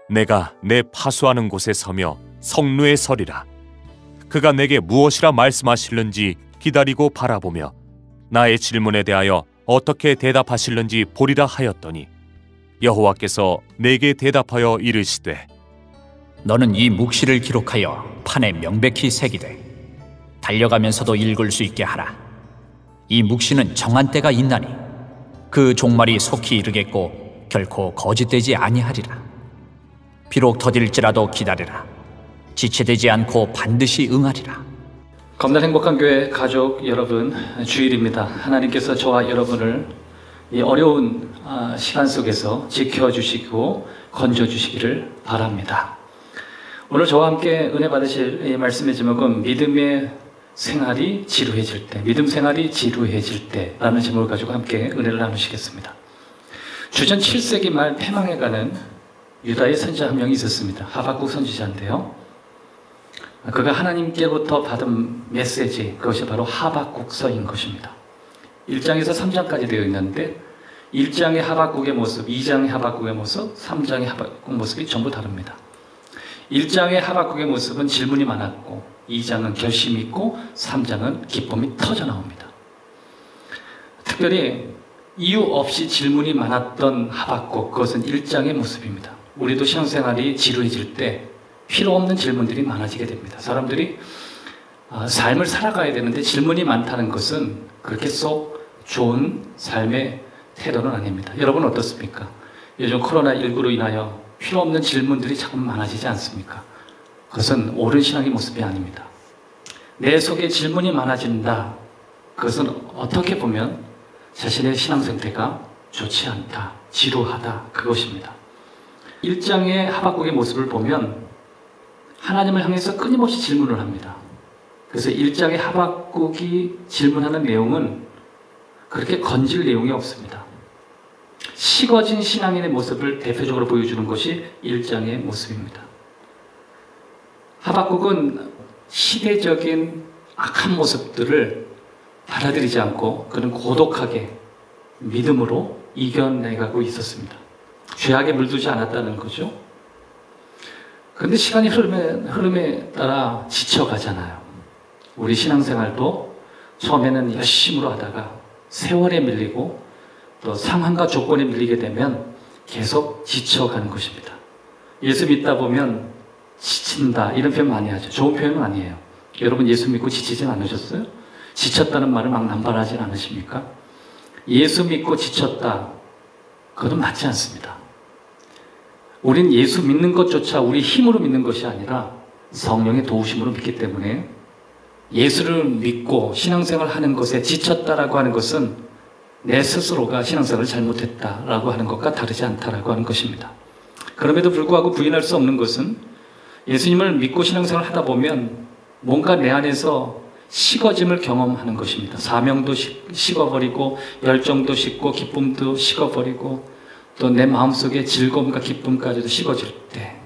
내가 내 파수하는 곳에 서며 성루에 서리라. 그가 내게 무엇이라 말씀하실는지 기다리고 바라보며 나의 질문에 대하여 어떻게 대답하실는지 보리라 하였더니 여호와께서 내게 대답하여 이르시되 너는 이 묵시를 기록하여 판에 명백히 새기되 달려가면서도 읽을 수 있게 하라. 이 묵시는 정한 때가 있나니 그 종말이 속히 이르겠고 결코 거짓되지 아니하리라. 비록 더딜지라도 기다리라. 지체되지 않고 반드시 응하리라. 겁날 행복한 교회 가족 여러분, 주일입니다. 하나님께서 저와 여러분을 이 어려운 시간 속에서 지켜주시고 건져주시기를 바랍니다. 오늘 저와 함께 은혜 받으실 이 말씀의 제목은 믿음의 생활이 지루해질 때, 믿음 생활이 지루해질 때라는 제목을 가지고 함께 은혜를 나누시겠습니다. 주전 7세기 말 패망해 가는 유다의 선지자 한 명이 있었습니다. 하박국 선지자인데요. 그가 하나님께로부터 받은 메시지, 그것이 바로 하박국서인 것입니다. 1장에서 3장까지 되어 있는데 1장의 하박국의 모습, 2장의 하박국의 모습, 3장의 하박국 모습이 전부 다릅니다. 1장의 하박국의 모습은 질문이 많았고 2장은 결심이 있고 3장은 기쁨이 터져 나옵니다. 특별히 이유 없이 질문이 많았던 하박국, 그것은 1장의 모습입니다. 우리도 신앙생활이 지루해질 때 필요 없는 질문들이 많아지게 됩니다. 사람들이 삶을 살아가야 되는데 질문이 많다는 것은 그렇게 쏙 좋은 삶의 태도는 아닙니다. 여러분 어떻습니까? 요즘 코로나19로 인하여 필요 없는 질문들이 자꾸 많아지지 않습니까? 그것은 옳은 신앙의 모습이 아닙니다. 내 속에 질문이 많아진다. 그것은 어떻게 보면 자신의 신앙 상태가 좋지 않다, 지루하다, 그것입니다. 1장의 하박국의 모습을 보면 하나님을 향해서 끊임없이 질문을 합니다. 그래서 1장의 하박국이 질문하는 내용은 그렇게 건질 내용이 없습니다. 식어진 신앙인의 모습을 대표적으로 보여주는 것이 1장의 모습입니다. 하박국은 시대적인 악한 모습들을 받아들이지 않고 그는 고독하게 믿음으로 이겨내가고 있었습니다. 죄악에 물들지 않았다는 거죠. 그런데 시간이 흐름에 따라 지쳐가잖아요. 우리 신앙생활도 처음에는 열심으로 하다가 세월에 밀리고 또 상황과 조건에 밀리게 되면 계속 지쳐가는 것입니다. 예수 믿다 보면 지친다, 이런 표현 많이 하죠. 좋은 표현은 아니에요. 여러분 예수 믿고 지치진 않으셨어요? 지쳤다는 말을 막 남발하진 않으십니까? 예수 믿고 지쳤다, 그것은 맞지 않습니다. 우린 예수 믿는 것조차 우리 힘으로 믿는 것이 아니라 성령의 도우심으로 믿기 때문에 예수를 믿고 신앙생활을 하는 것에 지쳤다라고 하는 것은 내 스스로가 신앙생활을 잘못했다라고 하는 것과 다르지 않다라고 하는 것입니다. 그럼에도 불구하고 부인할 수 없는 것은 예수님을 믿고 신앙생활을 하다 보면 뭔가 내 안에서 식어짐을 경험하는 것입니다. 사명도 식어버리고 열정도 식고 기쁨도 식어버리고 또 내 마음속에 즐거움과 기쁨까지도 식어질 때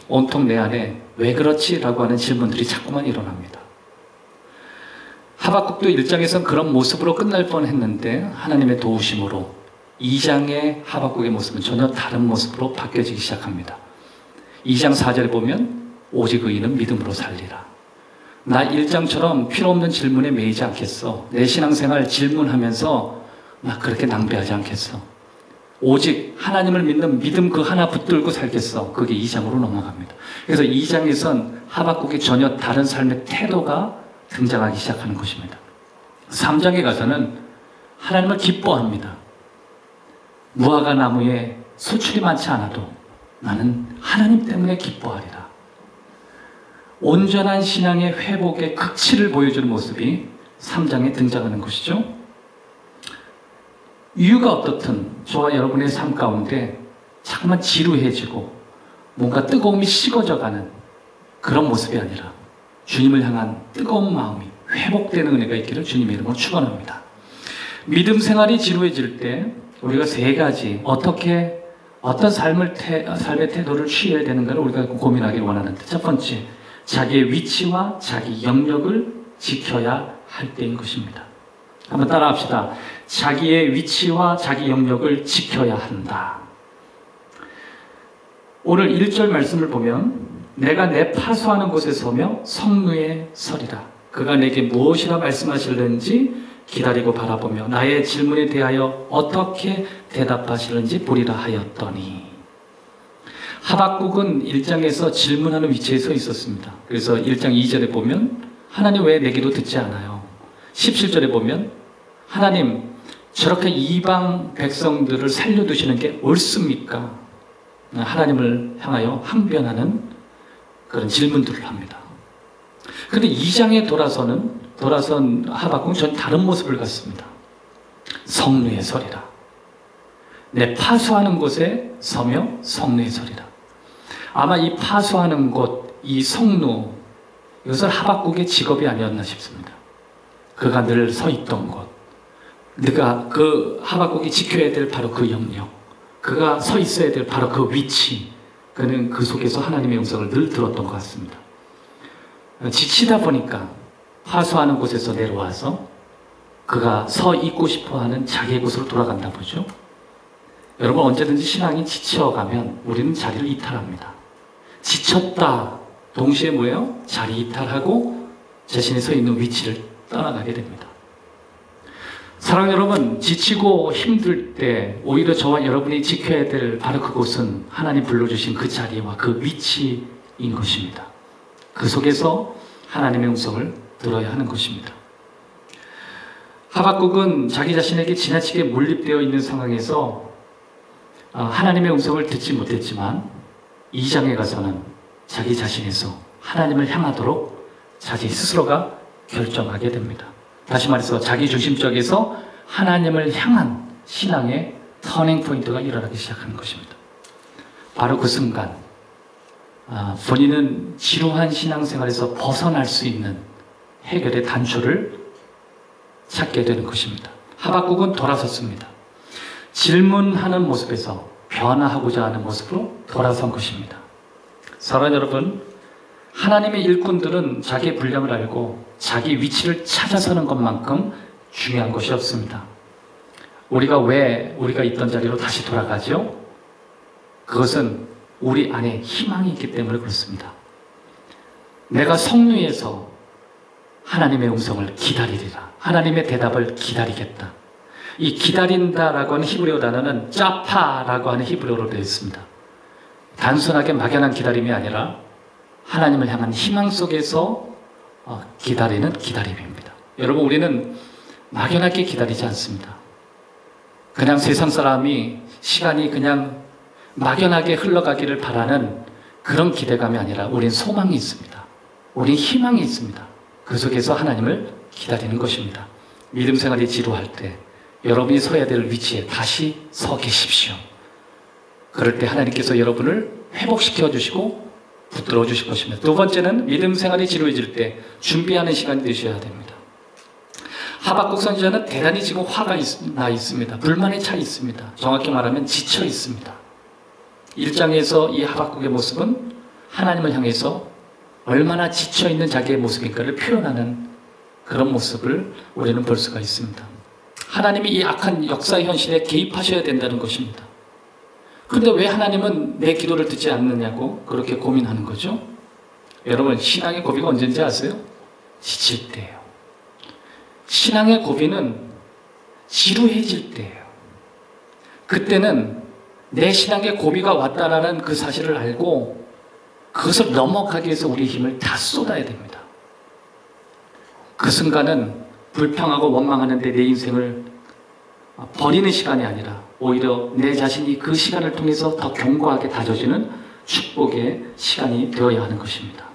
온통 내 안에 왜 그렇지? 라고 하는 질문들이 자꾸만 일어납니다. 하박국도 1장에서는 그런 모습으로 끝날 뻔했는데 하나님의 도우심으로 2장의 하박국의 모습은 전혀 다른 모습으로 바뀌어지기 시작합니다. 2장 4절에 보면 오직 의인은 믿음으로 살리라. 나 1장처럼 필요 없는 질문에 매이지 않겠어. 내 신앙생활 질문하면서 막 그렇게 낭비하지 않겠어. 오직 하나님을 믿는 믿음 그 하나 붙들고 살겠어. 그게 2장으로 넘어갑니다. 그래서 2장에선 하박국의 전혀 다른 삶의 태도가 등장하기 시작하는 것입니다. 3장에 가서는 하나님을 기뻐합니다. 무화과 나무에 수출이 많지 않아도 나는 하나님 때문에 기뻐하리라. 온전한 신앙의 회복의 극치를 보여주는 모습이 3장에 등장하는 것이죠. 이유가 어떻든 저와 여러분의 삶 가운데 자꾸만 지루해지고 뭔가 뜨거움이 식어져가는 그런 모습이 아니라 주님을 향한 뜨거운 마음이 회복되는 은혜가 있기를 주님의 이름으로 축원합니다. 믿음 생활이 지루해질 때 우리가 세 가지 어떤 삶의 태도를 취해야 되는가를 우리가 고민하기를 원하는데, 첫 번째, 자기의 위치와 자기 영역을 지켜야 할 때인 것입니다. 한번 따라합시다. 자기의 위치와 자기 영역을 지켜야 한다. 오늘 1절 말씀을 보면 내가 내 파수하는 곳에 서며 성루에 서리라. 그가 내게 무엇이라 말씀하실는지 기다리고 바라보며 나의 질문에 대하여 어떻게 대답하실는지 보리라 하였더니. 하박국은 1장에서 질문하는 위치에 서 있었습니다. 그래서 1장 2절에 보면 하나님 왜 내 기도 듣지 않아요? 17절에 보면 하나님 저렇게 이방 백성들을 살려두시는 게 옳습니까? 하나님을 향하여 항변하는 그런 질문들을 합니다. 그런데 2장에 돌아선 하박국은 전 다른 모습을 갖습니다. 성루에 서리라. 내 파수하는 곳에 서며 성루에 서리라. 아마 이 파수하는 곳, 이 성루, 이것은 하박국의 직업이 아니었나 싶습니다. 그가 늘 서 있던 곳, 그 하박국이 지켜야 될 바로 그 영역, 그가 서 있어야 될 바로 그 위치, 그는 그 속에서 하나님의 음성을 늘 들었던 것 같습니다. 지치다 보니까 파수하는 곳에서 내려와서 그가 서 있고 싶어하는 자기의 곳으로 돌아간다 보죠. 여러분, 언제든지 신앙이 지쳐가면 우리는 자리를 이탈합니다. 지쳤다 동시에 뭐예요? 자리 이탈하고 자신이 서 있는 위치를 떠나가게 됩니다. 사랑하는 여러분, 지치고 힘들 때 오히려 저와 여러분이 지켜야 될 바로 그곳은 하나님 불러주신 그 자리와 그 위치인 것입니다. 그 속에서 하나님의 음성을 들어야 하는 것입니다. 하박국은 자기 자신에게 지나치게 몰입되어 있는 상황에서 하나님의 음성을 듣지 못했지만 2장에 가서는 자기 자신에서 하나님을 향하도록 자기 스스로가 결정하게 됩니다. 다시 말해서 자기 중심적에서 하나님을 향한 신앙의 터닝 포인트가 일어나기 시작하는 것입니다. 바로 그 순간 본인은 지루한 신앙생활에서 벗어날 수 있는 해결의 단초를 찾게 되는 것입니다. 하박국은 돌아섰습니다. 질문하는 모습에서 변화하고자 하는 모습으로 돌아선 것입니다. 사랑하는 여러분, 하나님의 일꾼들은 자기의 분량을 알고 자기 위치를 찾아서는 것만큼 중요한 것이 없습니다. 우리가 왜 우리가 있던 자리로 다시 돌아가죠? 그것은 우리 안에 희망이 있기 때문에 그렇습니다. 내가 성류에서 하나님의 음성을 기다리리라. 하나님의 대답을 기다리겠다. 이 기다린다라고 하는 히브리어 단어는 짜파라고 하는 히브리어로 되어 있습니다. 단순하게 막연한 기다림이 아니라 하나님을 향한 희망 속에서 기다리는 기다림입니다. 여러분, 우리는 막연하게 기다리지 않습니다. 그냥 세상 사람이 시간이 그냥 막연하게 흘러가기를 바라는 그런 기대감이 아니라 우린 소망이 있습니다. 우린 희망이 있습니다. 그 속에서 하나님을 기다리는 것입니다. 믿음 생활이 지루할 때 여러분이 서야 될 위치에 다시 서 계십시오. 그럴 때 하나님께서 여러분을 회복시켜 주시고 붙들어 주실 것입니다. 두 번째는 믿음 생활이 지루해질 때 준비하는 시간이 되셔야 됩니다. 하박국 선지자는 대단히 지금 화가 나 있습니다. 불만에 차 있습니다. 정확히 말하면 지쳐 있습니다. 1장에서 이 하박국의 모습은 하나님을 향해서 얼마나 지쳐있는 자기의 모습인가를 표현하는 그런 모습을 우리는 볼 수가 있습니다. 하나님이 이 악한 역사 현실에 개입하셔야 된다는 것입니다. 그런데 왜 하나님은 내 기도를 듣지 않느냐고 그렇게 고민하는 거죠? 여러분, 신앙의 고비가 언제인지 아세요? 지칠 때예요. 신앙의 고비는 지루해질 때예요. 그때는 내 신앙의 고비가 왔다라는 그 사실을 알고 그것을 넘어가기 위해서 우리의 힘을 다 쏟아야 됩니다. 그 순간은 불평하고 원망하는데 내 인생을 버리는 시간이 아니라 오히려 내 자신이 그 시간을 통해서 더 견고하게 다져지는 축복의 시간이 되어야 하는 것입니다.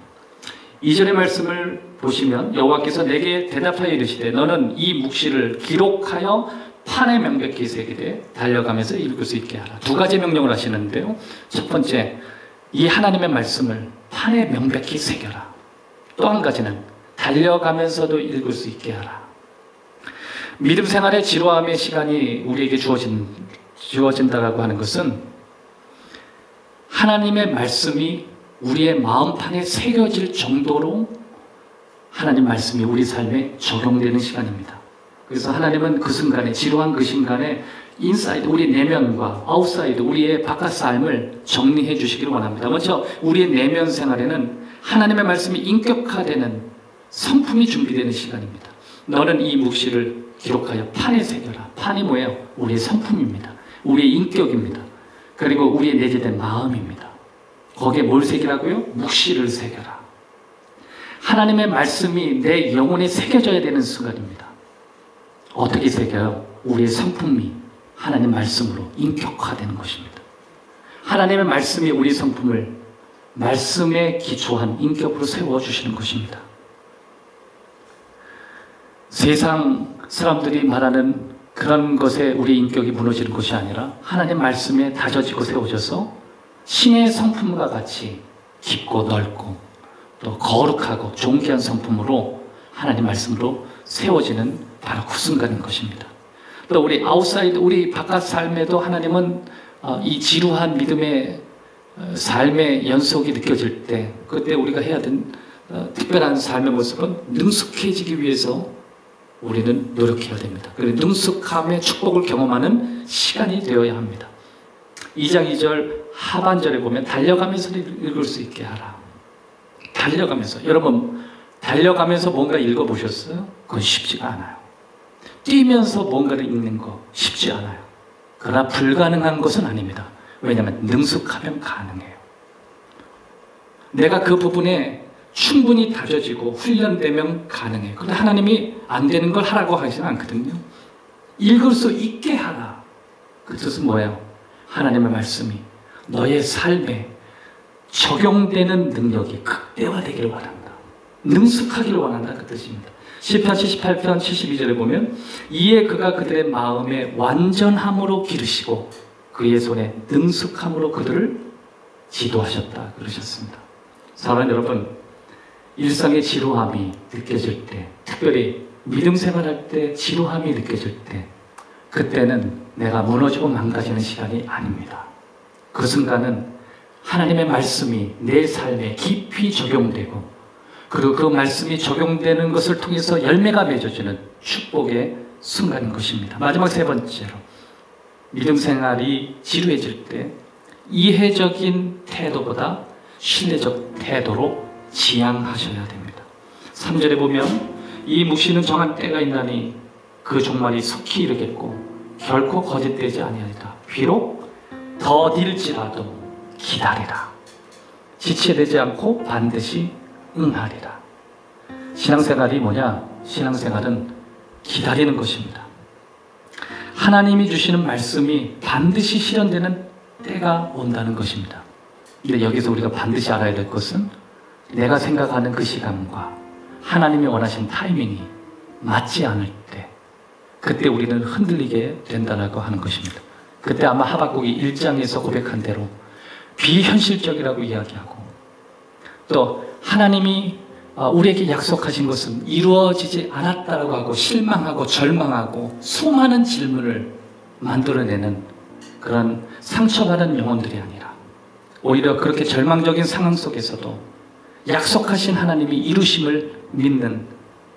2절의 말씀을 보시면 여호와께서 내게 대답하여 이르시되 너는 이 묵시를 기록하여 판에 명백히 새기되 달려가면서 읽을 수 있게 하라. 두 가지 명령을 하시는데요. 첫 번째, 이 하나님의 말씀을 판에 명백히 새겨라. 또 한 가지는 달려가면서도 읽을 수 있게 하라. 믿음 생활의 지루함의 시간이 우리에게 주어진다라고 하는 것은 하나님의 말씀이 우리의 마음판에 새겨질 정도로 하나님 말씀이 우리 삶에 적용되는 시간입니다. 그래서 하나님은 그 순간에, 지루한 그 순간에 인사이드, 우리 내면과 아웃사이드, 우리의 바깥 삶을 정리해 주시기를 원합니다. 먼저 우리의 내면 생활에는 하나님의 말씀이 인격화되는 성품이 준비되는 시간입니다. 너는 이 묵시를 기록하여 판에 새겨라. 판이 뭐예요? 우리의 성품입니다. 우리의 인격입니다. 그리고 우리의 내재된 마음입니다. 거기에 뭘 새기라고요? 묵시를 새겨라. 하나님의 말씀이 내 영혼에 새겨져야 되는 순간입니다. 어떻게 새겨요? 우리의 성품이 하나님 말씀으로 인격화되는 것입니다. 하나님의 말씀이 우리 성품을 말씀에 기초한 인격으로 세워주시는 것입니다. 세상 사람들이 말하는 그런 것에 우리 인격이 무너지는 것이 아니라 하나님 말씀에 다져지고 세워져서 신의 성품과 같이 깊고 넓고 또 거룩하고 존귀한 성품으로 하나님 말씀으로 세워지는 바로 그 순간인 것입니다. 또 우리 아웃사이드, 우리 바깥 삶에도 하나님은 이 지루한 믿음의 삶의 연속이 느껴질 때, 그때 우리가 해야 되는 특별한 삶의 모습은 능숙해지기 위해서 우리는 노력해야 됩니다. 그리고 능숙함의 축복을 경험하는 시간이 되어야 합니다. 2장 2절 하반절에 보면 달려가면서 읽을 수 있게 하라. 달려가면서. 여러분, 달려가면서 뭔가 읽어보셨어요? 그건 쉽지가 않아요. 뛰면서 뭔가를 읽는 거 쉽지 않아요. 그러나 불가능한 것은 아닙니다. 왜냐하면 능숙하면 가능해요. 내가 그 부분에 충분히 다져지고 훈련되면 가능해요. 그런데 하나님이 안 되는 걸 하라고 하시는 않거든요. 읽을 수 있게 하라. 그 뜻은 뭐예요? 하나님의 말씀이 너의 삶에 적용되는 능력이 극대화되기를 원한다. 능숙하기를 원한다. 그 뜻입니다. 시편 78편 72절에 보면 이에 그가 그들의 마음에 완전함으로 기르시고 그의 손에 능숙함으로 그들을 지도하셨다. 그러셨습니다. 사랑하는 여러분, 일상의 지루함이 느껴질 때, 특별히 믿음 생활할 때 지루함이 느껴질 때, 그때는 내가 무너지고 망가지는 시간이 아닙니다. 그 순간은 하나님의 말씀이 내 삶에 깊이 적용되고, 그리고 그 말씀이 적용되는 것을 통해서 열매가 맺어지는 축복의 순간인 것입니다. 마지막 세 번째로, 믿음 생활이 지루해질 때 이해적인 태도보다 신뢰적 태도로 지향하셔야 됩니다. 3절에 보면 이 묵시는 정한 때가 있나니 그 종말이 속히 이르겠고 결코 거짓되지 아니하리라. 비록 더딜지라도 기다리라. 지체되지 않고 반드시 응하리라. 신앙생활이 뭐냐? 신앙생활은 기다리는 것입니다. 하나님이 주시는 말씀이 반드시 실현되는 때가 온다는 것입니다. 근데 여기서 우리가 반드시 알아야 될 것은 내가 생각하는 그 시간과 하나님이 원하신 타이밍이 맞지 않을 때, 그때 우리는 흔들리게 된다고 하는 것입니다. 그때 아마 하박국이 1장에서 고백한 대로 비현실적이라고 이야기하고, 또 하나님이 우리에게 약속하신 것은 이루어지지 않았다라고 하고 실망하고 절망하고 수많은 질문을 만들어내는 그런 상처받은 영혼들이 아니라, 오히려 그렇게 절망적인 상황 속에서도 약속하신 하나님이 이루심을 믿는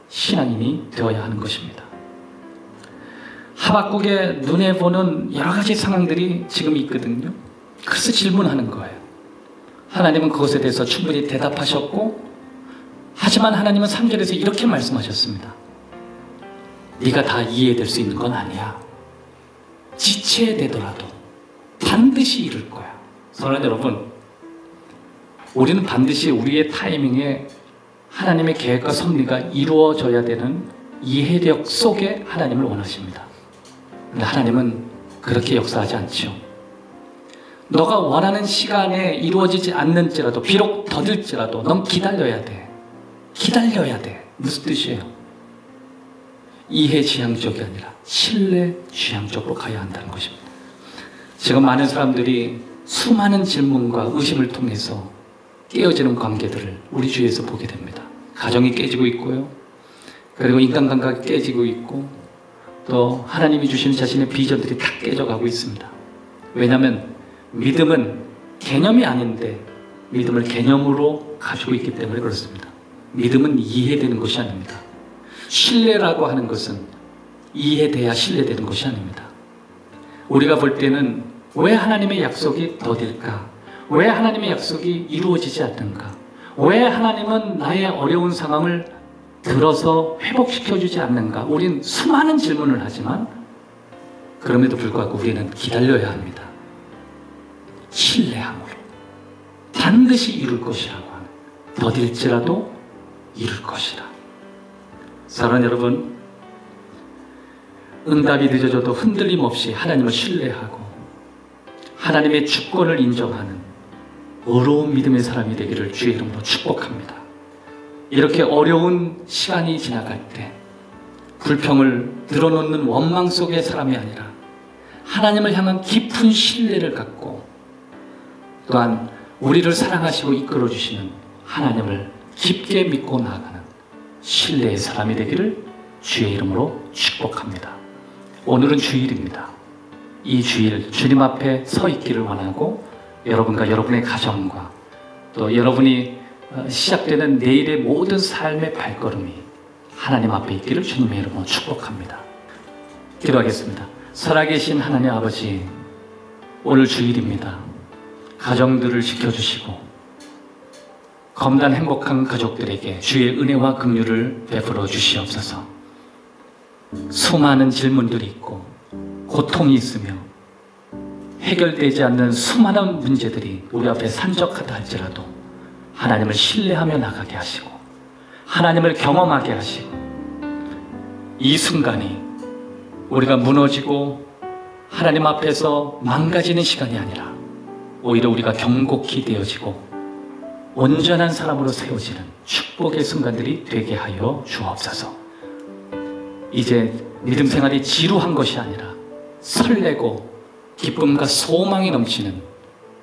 신앙인이 되어야 하는 것입니다. 하박국의 눈에 보는 여러 가지 상황들이 지금 있거든요. 그래서 질문하는 거예요. 하나님은 그것에 대해서 충분히 대답하셨고, 하지만 하나님은 3절에서 이렇게 말씀하셨습니다. 네가 다 이해될 수 있는 건 아니야. 지체되더라도 반드시 이룰 거야. 사랑하는 여러분, 우리는 반드시 우리의 타이밍에 하나님의 계획과 섭리가 이루어져야 되는 이해력 속에 하나님을 원하십니다. 그런데 하나님은 그렇게 역사하지 않죠. 너가 원하는 시간에 이루어지지 않는지라도, 비록 더딜지라도 넌 기다려야 돼. 기다려야 돼. 무슨 뜻이에요? 이해 지향적이 아니라 신뢰 지향적으로 가야 한다는 것입니다. 지금 많은 사람들이 수많은 질문과 의심을 통해서 깨어지는 관계들을 우리 주위에서 보게 됩니다. 가정이 깨지고 있고요. 그리고 인간관계가 깨지고 있고, 또 하나님이 주시는 자신의 비전들이 다 깨져가고 있습니다. 왜냐하면 믿음은 개념이 아닌데 믿음을 개념으로 가지고 있기 때문에 그렇습니다. 믿음은 이해되는 것이 아닙니다. 신뢰라고 하는 것은 이해돼야 신뢰되는 것이 아닙니다. 우리가 볼 때는 왜 하나님의 약속이 더딜까? 왜 하나님의 약속이 이루어지지 않는가? 왜 하나님은 나의 어려운 상황을 들어서 회복시켜주지 않는가? 우린 수많은 질문을 하지만 그럼에도 불구하고 우리는 기다려야 합니다. 신뢰함으로 반드시 이룰 것이라고 하는, 더딜지라도 이룰 것이라. 사랑하는 여러분, 응답이 늦어져도 흔들림 없이 하나님을 신뢰하고 하나님의 주권을 인정하는 어려운 믿음의 사람이 되기를 주의 이름으로 축복합니다. 이렇게 어려운 시간이 지나갈 때 불평을 늘어놓는 원망 속의 사람이 아니라 하나님을 향한 깊은 신뢰를 갖고 또한 우리를 사랑하시고 이끌어주시는 하나님을 깊게 믿고 나아가는 신뢰의 사람이 되기를 주의 이름으로 축복합니다. 오늘은 주일입니다. 이 주일 주님 앞에 서 있기를 원하고 여러분과 여러분의 가정과 또 여러분이 시작되는 내일의 모든 삶의 발걸음이 하나님 앞에 있기를 주님의 이름으로 축복합니다. 기도하겠습니다. 살아계신 하나님 아버지, 오늘 주일입니다. 가정들을 지켜주시고 검단 행복한 가족들에게 주의 은혜와 긍휼을 베풀어 주시옵소서. 수많은 질문들이 있고 고통이 있으며 해결되지 않는 수많은 문제들이 우리 앞에 산적하다 할지라도 하나님을 신뢰하며 나가게 하시고 하나님을 경험하게 하시고 이 순간이 우리가 무너지고 하나님 앞에서 망가지는 시간이 아니라 오히려 우리가 경고히 되어지고 온전한 사람으로 세워지는 축복의 순간들이 되게 하여 주옵소서. 이제 믿음 생활이 지루한 것이 아니라 설레고 기쁨과 소망이 넘치는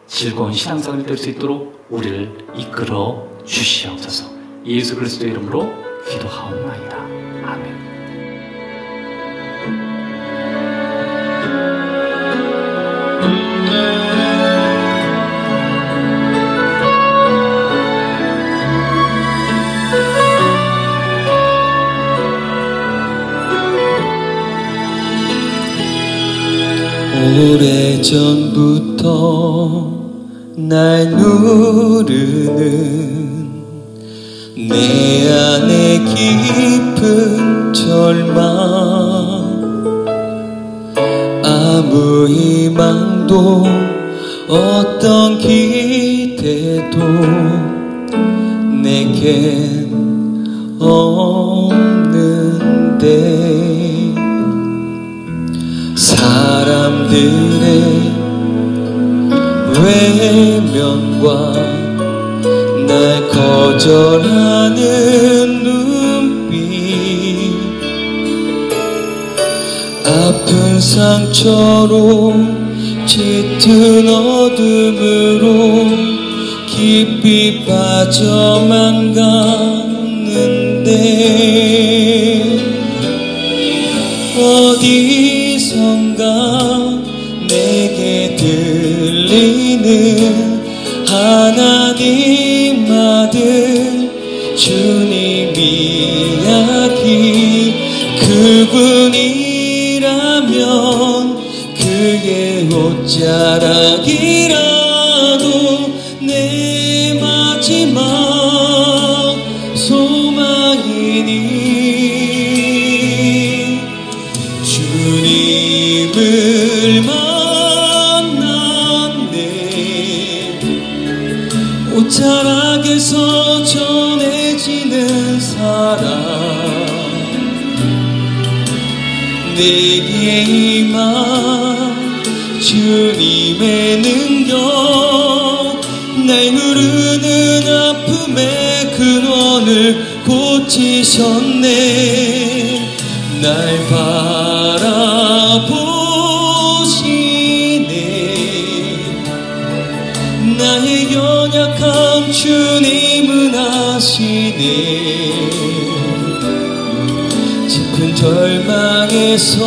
즐거운 신앙생활이 될 수 있도록 우리를 이끌어 주시옵소서. 예수 그리스도의 이름으로 기도하옵나이다. 아멘. 오래전부터 날 누르는 내 안에 깊은 절망, 아무 희망도 어떤 기대도 내겐 없는데 사람들의 외면과 날 거절하는 눈빛, 아픈 상처로 짙은 어둠으로 깊이 빠져만 가는데 어디선가 내게 들리는 하나님 아들 주님 이야기, 그분이라면 그의 옷자락이라도 내 마지막 소망이니 주님을 만났네. 옷자락에서 전해지는 사랑, 내게 임한 주님의 능력, 날 누르는 아픔의 근원을 고치셨네. 날 바라보시네. 나의 연약함 주님은 아시네. 짙은 절망에서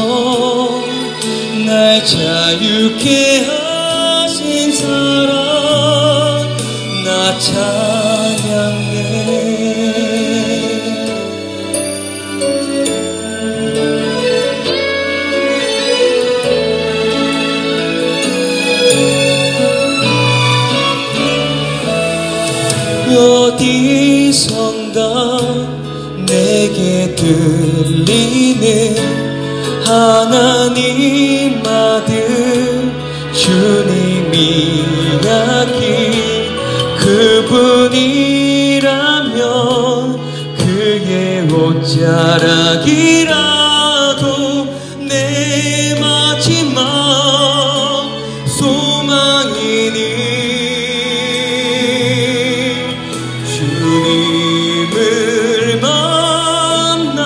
날 자유케 하신 사랑, 나 찬양해. 어디선가 내게 들리는 하나님 아들 주님 이야기, 그분이라면 그의 옷자락이라도 내 마지막 소망이니 주님을 만났네.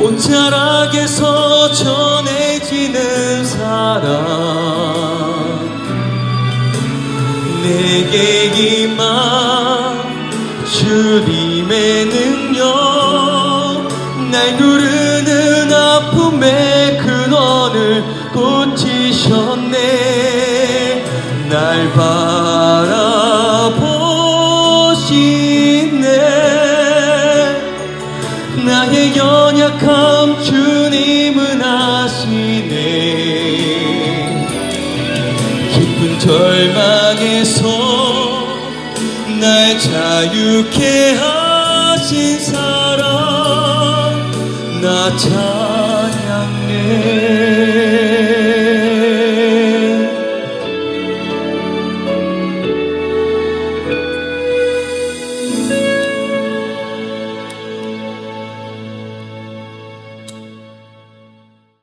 옷자락에서 전해지는 사랑, 내게 임한 주님의 능력, 날 누르는 아픔의 근원을 고치셨네. 날 바라보시네. 나의 연약함 주님은 아시네. 깊은 절망에서 날 자유케 하신 사랑, 나 찬양해.